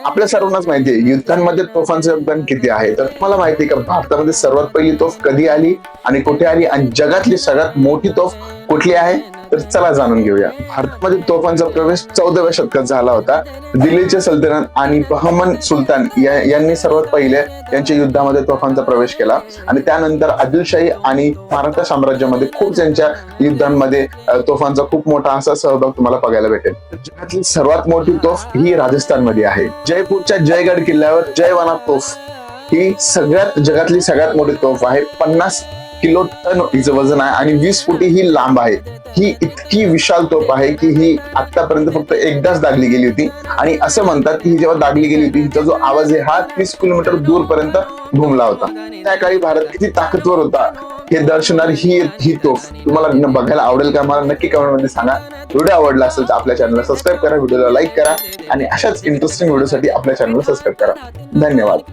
आपल्या सर्वांनाच माहिती आहे युद्धांमध्ये तोफांचं योगदान किती आहे. तर तुम्हाला माहिती आहे का भारतामध्ये सर्वात पहिली तोफ कधी आली आणि कुठे आली आणि जगातली सगळ्यात मोठी तोफ कुठली आहे? तर चला जाणून घेऊया. भारतामध्ये तोफांचा प्रवेश 14व्या शतकात झाला होता. दिल्लीचे सल्तनत आणि बहमन सुलतान यांनी सर्वात पहिले त्यांच्या युद्धामध्ये तोफांचा प्रवेश केला आणि त्यानंतर आदिलशाही आणि मराठा साम्राज्यामध्ये खूप त्यांच्या युद्धांमध्ये तोफांचा खूप मोठा असा सहभाग तुम्हाला बघायला भेटेल. जगातली सर्वात मोठी तोफ ही राजस्थानमध्ये आहे. जयपूरच्या जयगड किल्ल्यावर जयवाना तोफ ही जगातली सगळ्यात मोठी तोफ आहे. 50 किलो टन हिचं वजन आहे आणि 20 फुटी ही लांब आहे. ही इतकी विशाल तोफ आहे की ही आतापर्यंत फक्त एकदाच दागली गेली होती आणि असं म्हणतात की ही जेव्हा दागली गेली होती हिचा जो आवाज आहे हा 30 किलोमीटर दूरपर्यंत घुमला होता. त्या काळी भारत किती ताकदवर होता हे दर्शवणारी ही तोफ तुम्हाला बघायला आवडेल का? मला नक्की कमेंट मध्ये सांगा. व्हिडिओ आवडला असेल तर आपल्या चॅनलला सबस्क्राईब करा, व्हिडिओला लाईक करा आणि अशाच इंटरेस्टिंग व्हिडिओसाठी आपल्या चॅनलला सबस्क्राईब करा. धन्यवाद.